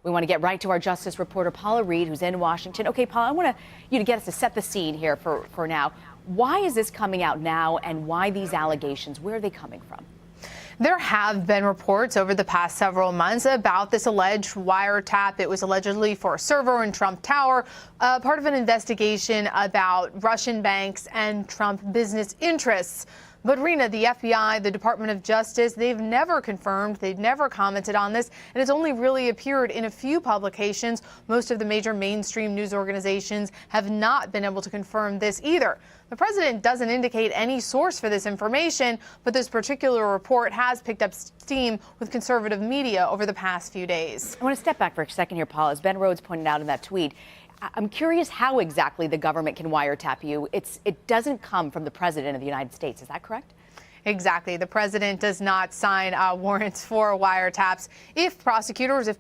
We want to get right to our justice reporter, Paula Reed, who's in Washington. Okay, Paula, I want you to get us to set the scene here for now. Why is this coming out now, and why these allegations? Where are they coming from? There have been reports over the past several months about this alleged wiretap. It was allegedly for a server in Trump Tower, part of an investigation about Russian banks and Trump business interests. But Rena, the FBI, the Department of Justice, they've never confirmed, they've never commented on this, and it's only really appeared in a few publications. Most of the major mainstream news organizations have not been able to confirm this either. The president doesn't indicate any source for this information, but this particular report has picked up steam with conservative media over the past few days. I want to step back for a second here, Paula. As Ben Rhodes pointed out in that tweet, I'm curious how exactly the government can wiretap you. It doesn't come from the president of the United States. Is that correct? Exactly. The president does not sign warrants for wiretaps. If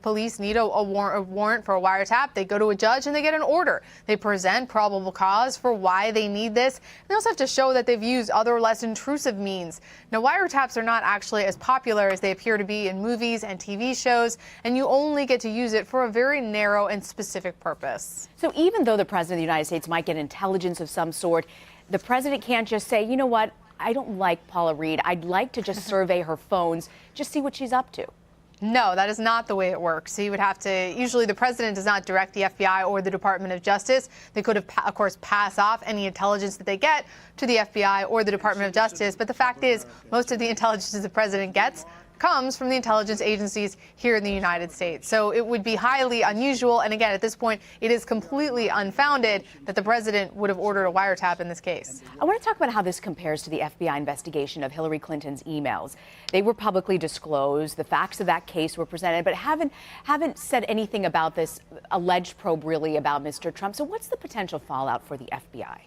police need a warrant for a wiretap, they go to a judge and they get an order. They present probable cause for why they need this. They also have to show that they've used other less intrusive means. Now, wiretaps are not actually as popular as they appear to be in movies and TV shows, and you only get to use it for a very narrow and specific purpose. So even though the president of the United States might get intelligence of some sort, the president can't just say, you know what? I don't like Paula Reed. I'd like to just survey her phones, just see what she's up to. No, that is not the way it works. He would have to, usually the president does not direct the FBI or the Department of Justice. They could, of course, pass off any intelligence that they get to the FBI or the Department of Justice. But the fact is, most of the intelligence the president gets comes from the intelligence agencies here in the United States. So it would be highly unusual. And again, at this point, it is completely unfounded that the president would have ordered a wiretap in this case. I want to talk about how this compares to the FBI investigation of Hillary Clinton's emails. They were publicly disclosed. The facts of that case were presented, but haven't said anything about this alleged probe really about Mr. Trump. So what's the potential fallout for the FBI?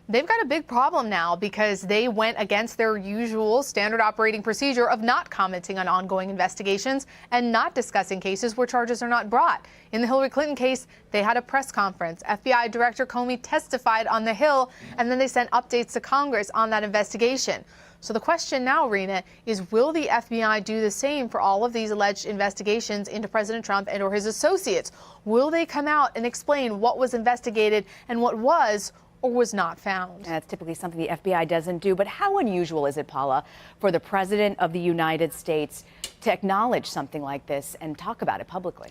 They've got a big problem now because they went against their usual standard operating procedure of not commenting on ongoing investigations and not discussing cases where charges are not brought. In the Hillary Clinton case, they had a press conference. FBI Director Comey testified on the Hill, and then they sent updates to Congress on that investigation. So the question now, Rena, is will the FBI do the same for all of these alleged investigations into President Trump and or his associates? Will they come out and explain what was investigated and what was or was not found? That's typically something the FBI doesn't do. But how unusual is it, Paula, for the president of the United States to acknowledge something like this and talk about it publicly?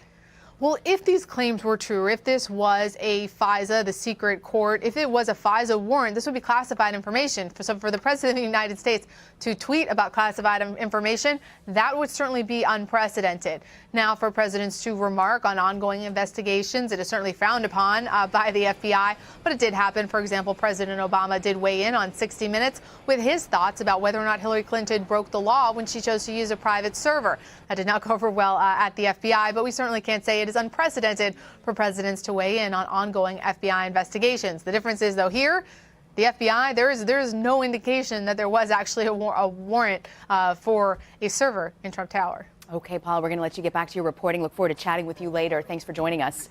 Well, if these claims were true, if this was a FISA, the secret court, if it was a FISA warrant, this would be classified information. For the president of the United States to tweet about classified information, that would certainly be unprecedented. Now, for presidents to remark on ongoing investigations, it is certainly frowned upon by the FBI, but it did happen. For example, President Obama did weigh in on 60 Minutes with his thoughts about whether or not Hillary Clinton broke the law when she chose to use a private server. That did not go over well at the FBI, but we certainly can't say it is unprecedented for presidents to weigh in on ongoing FBI investigations. The difference is, though, here, the FBI, there is no indication that there was actually a warrant for a server in Trump Tower. Okay, Paula, we're going to let you get back to your reporting. Look forward to chatting with you later. Thanks for joining us.